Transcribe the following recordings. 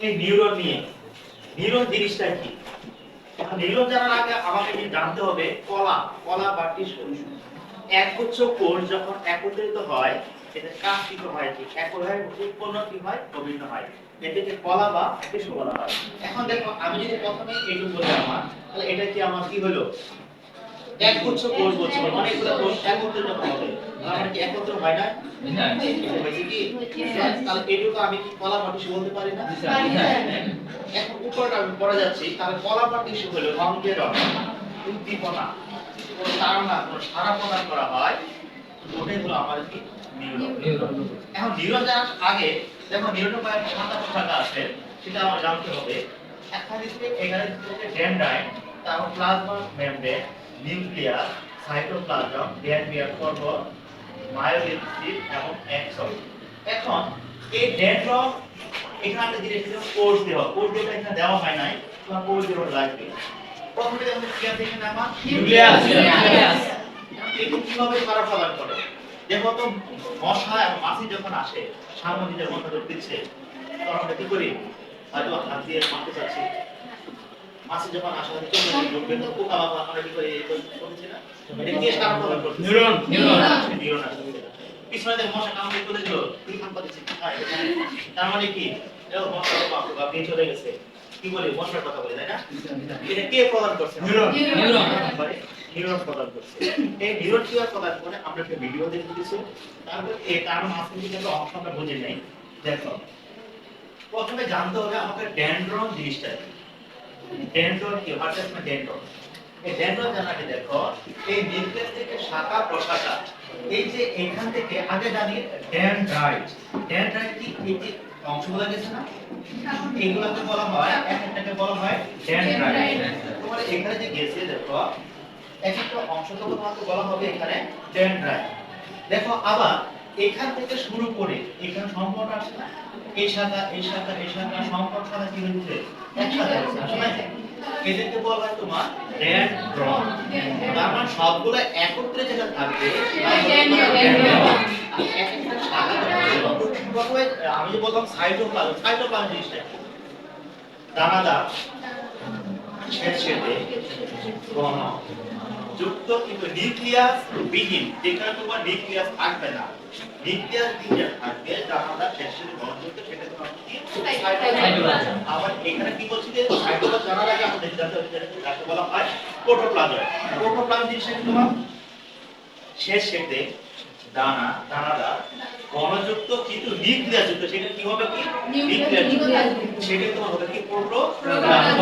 এই নিউরন নিয়ে। নিউরন জিনিসটা কি? এখন নিউরন জানার আগে আমাকে কি জানতে হবে কলা, কলা বা টিস্যু। একগুচ্ছ কোষ যখন একত্রিত হয় এটা কাষ্ঠিত হয়, কি একই হয়, উৎপন্ন কি হয়, অভিন্ন হয়, এটাকে কলা বা টিস্যু বলা হয়। এখন দেখো আমি যদি প্রথমে এইটুকু বলি আমার, তাহলে এটা কি আমার কি হলো? একগুচ্ছ কোষ বলছি, অনেকগুলো কোষ একত্রিত হবে, আমরা কি একত্র হয় না? হয়েছে কি? তাহলে এইটুকু আমি কি কলা বা টিস্যু বলতে পারি না? এখন উপরটা আমি পড়ে যাচ্ছি, তাহলে কলা বা টিস্যু হলো অঙ্গের উদ্দীপনা, কোনো তাড়না, কোনো সাড়া প্রদান করা হয়, ওটাই হলো আমার কি নিউরন। এখন নিউরন জানার আগে দেখো নিউরনের প্রায় ৭ শাখা আছে, সেটা আমার জানতে হবে। এখানে হচ্ছে ডেনড্রাইট, তারপর প্লাজমা মেমব্রেন, নিউক্লিয়াস, সাইটোপ্লাজম, ডেনড্রিয়াল পর্ব, মায়োলিন সিল এবং এক্সন। এখন এই ডেনড্রন এখানে জিনিস কোর্স দেওয়া, কোর্স দেওয়া এখানে দেওয়া হয় নাই, তোমার কোর্স দেওয়া লাগবে। প্রথমে যখন কি আছে এখানে আমার নিউক্লিয়াস। এটা কিভাবে সাড়া প্রদান করে? দেখো তো মশা এবং মাছি যখন আসে সামগ্রীদের মধ্যে দিচ্ছে, তখন আমরা কি করি? হয়তো হাত দিয়ে মারতে চাচ্ছি, মাছি যখন আসে হয়তো চলে যায়, ঢুকবে তো পোকা বা আমরা কি করি? করছি না, এটা কি সাড়া প্রদান করছে? নিউরন নিউরন আসছে। পিছনে দেখো মশা কামড়ে চলে গেল, তুই খান পাচ্ছিস, তার মানে কি? দেখো মশা বা আপনি চলে গেছে, কি বলি? মশার কথা বলি, তাই না? এটা কে প্রদান করছে? নিউরন নিউরন প্রদান করছে। এই নিউরন কি প্রদান করে আমরা একটা ভিডিও দেখে দিয়েছি, তারপর এই কারণ মাঝখানে কিন্তু অংশ আমরা বুঝে নেই। দেখো প্রথমে জানতে হবে আমাদের ডেনড্রন জিনিসটা কি। ডেনড্রন কি? What is dendron? এই ডেনড্রন জানাকে দেখো এই নিউক্লিয়াস থেকে শাখা প্রশাখা, এই যে এখান থেকে আগে জানি ডেনড্রাইট। ডেনড্রাইট কি? এই যে অংশগুলো গেছে না, এইগুলোকে বলা হয়, এক একটাকে বলা হয় ডেনড্রাইট। তোমার এখানে যে গেছে দেখো এক একটা অংশকে তোমাকে বলা হবে এখানে ডেনড্রাইট। দেখো আবার এখান থেকে শুরু করে এখানে সম্পর্ক আসছে না, এই শাখা এই শাখা এই শাখা সম্পর্ক শাখা কি হচ্ছে? একসাথে আছে, আসলে এদেরকে বলা হয় তোমার ডেনড্রন। তার মানে সবগুলো একত্রে যেটা থাকবে একটা শাখা। প্রথমে আমি যে বললাম সাইটোপ্লাজম, সাইটোপ্লাজম জিনিসটা কি? দানাদার ছেদে ঘন যুক্ত কিন্তু নিউক্লিয়াস বিহীন, যেখানে তোমার নিউক্লিয়াস থাকবে না, নিউক্লিয়াস বিহীন থাকবে, দানাদার ছেদে ঘনযুক্ত, সেটা তোমার কি? সাইটোপ্লাজম। আবার এখানে কি বলছি যে সাইটোপ্লাজম জানার আগে আমাদের জানতে হবে যাকে বলা হয় প্রোটোপ্লাজম। প্রোটোপ্লাজম জিনিসটা কি তোমার? ছেদে দানা দানাদার ঘনযুক্ত কিন্তু নিউক্লিয়াস যুক্ত, সেটা কি হবে? কি নিউক্লিয়াস যুক্ত, সেটা তোমার হবে কি? প্রোটোপ্লাজম।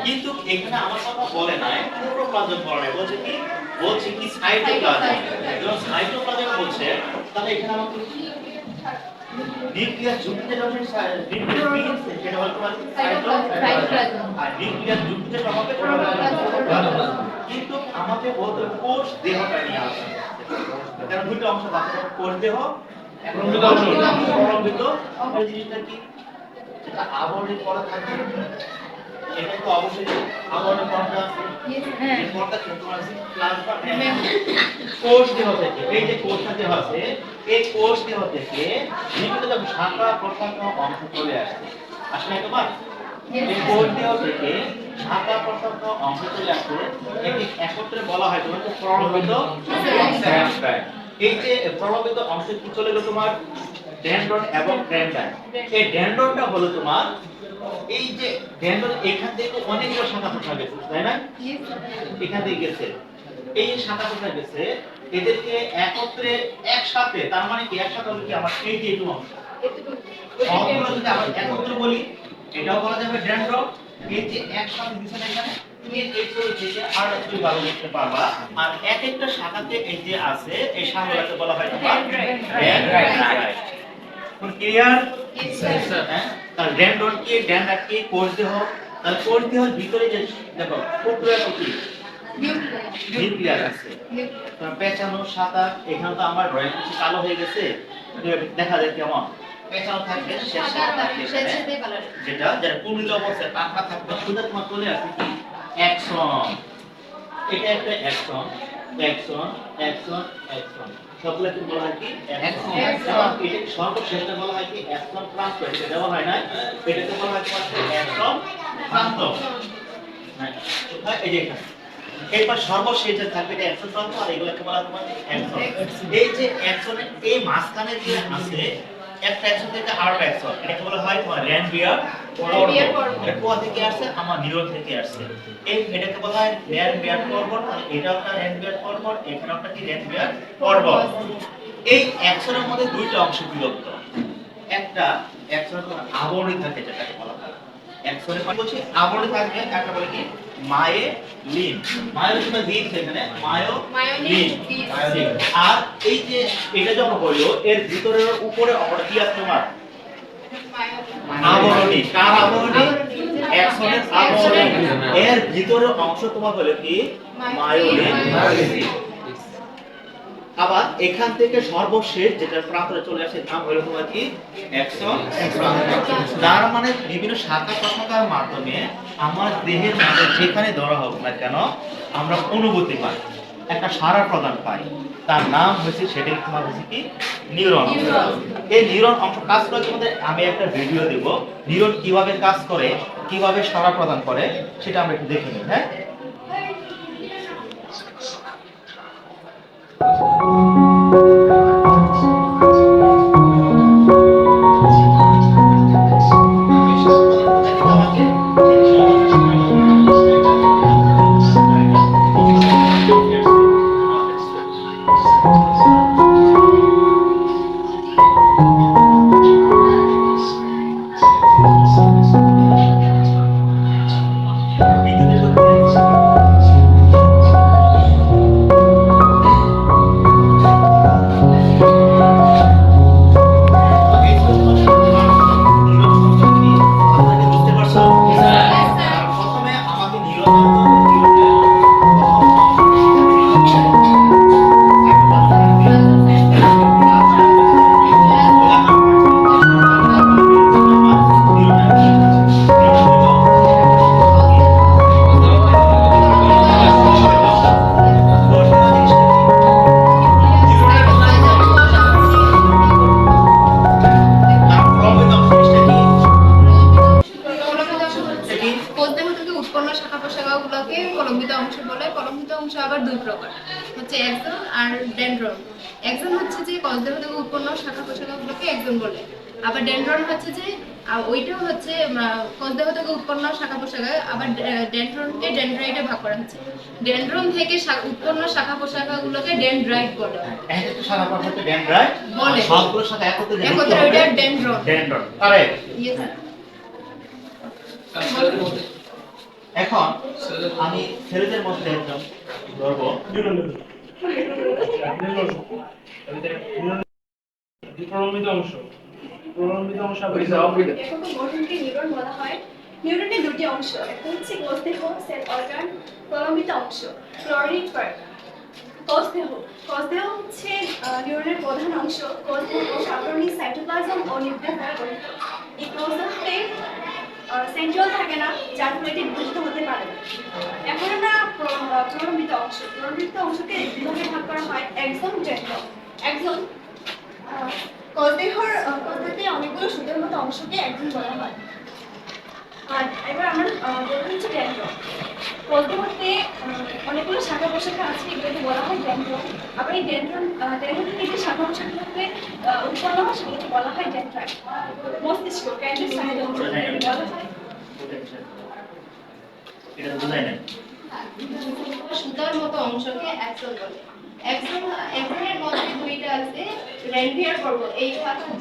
কিন্তু এখানে আমার কথা বলে নাই প্রোটোপ্লাজম বলে নাই, বলছে কি? বলছে কি সাইটোপ্লাজম। যখন সাইটোপ্লাজম বলছে তাহলে এখানে আমাকে নিউক্লিয়াস যুক্ত যেটা হচ্ছে নিউক্লিয়াস বিহীন সেটা হলো তোমার সাইটোপ্লাজম, আর নিউক্লিয়াস যুক্ত যেটা হবে প্রোটোপ্লাজম। কিন্তু আমাকে বলতে কোষ দেহটা নিয়ে আসবে, কারণ দুটো অংশ থাকে, কোষ দেহ এবং প্রলম্বিত অংশ। জিনিসটা কি? যেটা আবরণের পরে থাকে, এটা তো অবশ্যই আবরণের পর্দা আছে, এই পর্দা কি তোমার আছে প্লাজমা মেমব্রেন। কোষ দেহ থেকে এই যে কোষটা দেহ আছে, এই কোষ দেহ থেকে বিভিন্ন শাখা প্রশাখা অংশ চলে আসছে, আসলে একবার এই কোষ দেহ থেকে শাখা প্রশাখা অংশ চলে আসছে, এটি একত্রে বলা হয় তোমাকে প্রলম্বিত অংশ। এই যে প্রলম্বিত অংশ কি চলে গেল তোমার ডেনড্রন এবং ডেনড্রাইট। এই ডেনড্রনটা হলো তোমার এই যে ডেনড্রন এখান থেকে অনেকগুলো শাখা প্রশাখা গেছে, তাই না? এখান থেকে গেছে, এই শাখা প্রশাখা গেছে, এদেরকে একত্রে একসাথে, তার মানে কি একসাথে হলো কি আমার এই যে এইটুকু অংশ, সবগুলো যদি আবার একত্রে বলি এটাও বলা যাবে ডেনড্রন। এই যে একসাথে দিছে না এখানে, তুমি এই থেকে আর একটু ভালো দেখতে পারবা। আর এক একটা শাখাতে এই যে আছে এই শাখাগুলোকে বলা হয় তোমার ডেনড্রাইট। ক্লিয়ার? হ্যাঁ, তার ডেনড্রন কি, ডেনড্রাইট কি, কোষ দেহ। তার কোষ দেহের ভিতরে যে দেখো টুকরো কি নিউক্লিয়াস আছে, তার পেঁচানো সাদা, এখানে তো আমার ড্রয়িং কিছু কালো হয়ে গেছে, দেখা যায় কেমন পেঁচানো থাকবে, শেষে থাকবে যেটা যেটা পূর্ণ অবস্থায় পাখা থাকবে, সুন্দর তোমার চলে আসে কি অ্যাকশন। এটা একটা অ্যাকশন, অ্যাকশন, অ্যাকশন, অ্যাকশন। সবগুলোকে বলা হয় কি অ্যাক্সন। এটা সর্বশেষটা বলা হয় কি অ্যাক্সন প্রান্ত, এটা দেওয়া হয় না, এটাকে বলা হয় অ্যাক্সন প্রান্ত। হ্যাঁ, কোথায়? এই যে এখানে। এরপর সর্বশেষ যে থাকবে এটা অ্যাকশন প্রান্ত, আর এগুলোকে বলা হয় অ্যাকশন। এই যে অ্যাকশনের এই মাঝখানে যে আছে একটা অ্যাকশন থেকে আরেকটা অ্যাকশন, এটাকে বলা হয় তোমার র্যানবিয়ার পর্ব। এটা কোথা থেকে আসছে? আমার নিউরন থেকে আসছে। এই এটাকে বলা হয় র্যানবিয়ার পর্ব, আর এটা একটা র্যানবিয়ার পর্ব, এখানে একটা কি র্যানবিয়ার পর্ব। এই অ্যাকশনের মধ্যে দুইটা অংশ বিভক্ত। একটা অ্যাকশন আবরণী থাকে, যেটাকে বলা হয় অ্যাকশনের কি বলছি আবরণী থাকবে, একটা বলে কি মায়োলিন। মায়োলিন বা জিন, এখানে মায়োলিন। আর এই যে এটা যখন হইলো এর ভিতরের উপরে অপর কি আছে তোমার আবরণী। কার আবরণী? অ্যাকশনের আবরণী। এর ভিতরের অংশ তোমার হলো কি মায়োলিন। আবার এখান থেকে সর্বশেষ যেটা প্রান্তরে চলে আসে নাম হলো তোমার কি অ্যাকশন প্রান্ত। তার মানে বিভিন্ন শাখা প্রশাখার মাধ্যমে আমার দেহের মধ্যে যেখানে ধরা হোক না কেন আমরা অনুভূতি পাই, একটা সাড়া প্রদান পাই, তার নাম হয়েছে সেটাই তোমার হচ্ছে কি নিউরন। এই নিউরন অংশ কাজ করে তোমাদের আমি একটা ভিডিও দেব, নিউরন কিভাবে কাজ করে, কিভাবে সাড়া প্রদান করে সেটা আমরা একটু দেখে নিই। হ্যাঁ, বুঝতে পারছো? প্রথমে আমাকে উৎপন্ন শাখা প্রশাখাগুলোকে কলম্বিত অংশ বলে। কলম্বিত অংশ আবার দুই প্রকার, হচ্ছে এক্সন আর ডেনড্রন। এক্সন হচ্ছে যে কলদেহ থেকে উৎপন্ন শাখা প্রশাখাগুলোকে এক্সন বলে। আবার ডেনড্রন হচ্ছে যে ওইটাও হচ্ছে কলদেহ থেকে উৎপন্ন শাখা প্রশাখা। আবার ডেনড্রনকে ডেনড্রাইটে ভাগ করা হচ্ছে। ডেনড্রন থেকে উৎপন্ন শাখা প্রশাখাগুলোকে ডেনড্রাইট বলে। একটা শাখা প্রশাখাকে ডেনড্রাইট বলে, সবগুলো শাখা একত্রে ওইটা ডেনড্রন। Dendron, correct. এখন আমি ছেলেদের মধ্যে একদম ধরবো প্রলম্বিত অংশ। প্রলম্বিত অংশ গঠনকে নিউরন বলা হয়। নিউরনের দুটি অংশ, একটা হচ্ছে কোষদেহ সেল অর্গান, প্রলম্বিত অংশ ফ্লোরিড পার্ট। কোষদেহ কোষদেহ হচ্ছে নিউরনের প্রধান অংশ। কোষদেহ সাধারণত সাইটোপ্লাজম ও নিউক্লিয়াস দ্বারা গঠিত। এই কোষদেহতে সেন্ট্রাল থাকে না, যার ফলে এটি বিভাজিত হতে পারে না। এখন আমরা প্রলম্বিত অংশ। প্রলম্বিত অংশকে দুভাগে ভাগ করা হয়, এক্সন, ডেনড্রন। এক্সন কোষদেহতে অনেকগুলো সুতোর মতো অংশকে এক্সন বলা হয়। আর এবার আমরা বলবো হচ্ছে ডেনড্রন। কোষদেহতে অনেকগুলো শাখা প্রশাখা আছে, এগুলোকে বলা হয় ডেনড্রন। আবার এই ডেনড্রন থেকে যে শাখা প্রশাখাগুলোকে উৎপন্ন হয় সেগুলোকে বলা হয় ডেনড্রাইট। মস্তিষ্ক কেন্দ্রের সাইড অংশ বলা হয় এটা তো বোঝাই নাই। সুতার মতো অংশকে অ্যাক্সন বলে। অ্যাক্সনের মধ্যে দুইটা আছে, রেনভিয়ার পর্ব। এই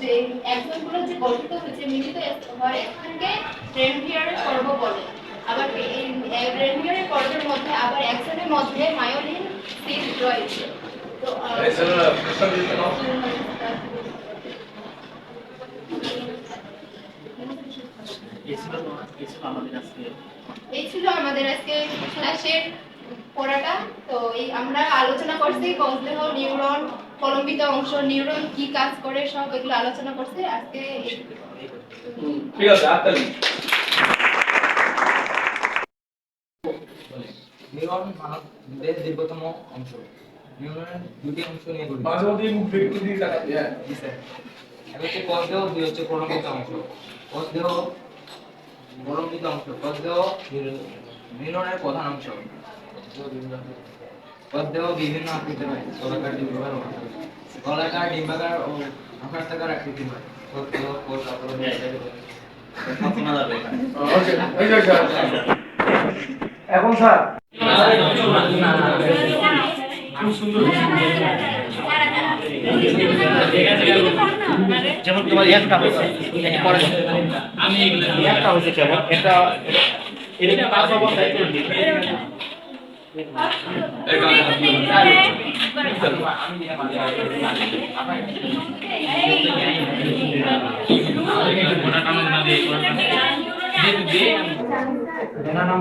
যে অ্যাক্সনগুলো যে গঠিত হয়েছে মিলিত হয় এখানকে রেনভিয়ার পর্ব বলে। আবার এই রেনভিয়ার পর্বের মধ্যে আবার অ্যাক্সনের মধ্যে মায়োলিন সিল রয়েছে। তো এই ছিল আমাদের আজকে ক্লাসের পড়াটা। তো এই আমরা আলোচনা করছি কোষদেহ, নিউরন, কলম্বিত অংশ, নিউরন কি কাজ করে সব এগুলো আলোচনা করছি আজকে। ঠিক আছে, আত্তালি। নিউরন মানব দেহের দীর্ঘতম অংশ। নিউরনের দুটি অংশ নিয়ে গঠিত। মাঝে মধ্যে মুখ একটু দিয়ে তাকাবি, হ্যাঁ। জি স্যার। এক হচ্ছে কোষ দেহ, দুই হচ্ছে প্রলম্বিত অংশ। কোষ দেহ প্রলম্বিত অংশ। কোষ দেহ নিউরনের প্রধান অংশ। কোষ দেহ বিভিন্ন আকৃতির হয়, গোলাকার, ডিম্বাকার ও আকার। গোলাকার, ডিম্বাকার ও আকারাকার আকৃতির হয়। কোষ দেহ, কোষ আবরণ ইত্যাদি। শোনা যাবে এখানে। ওকে, এই যে স্যার। এখন স্যার খুব সুন্দর। যেমন তোমার একটা হয়েছে এটা পরে আমি এগুলো একটা হয়েছে যেমন এটা এটা পাঁচ অবস্থায় করে দিই নাম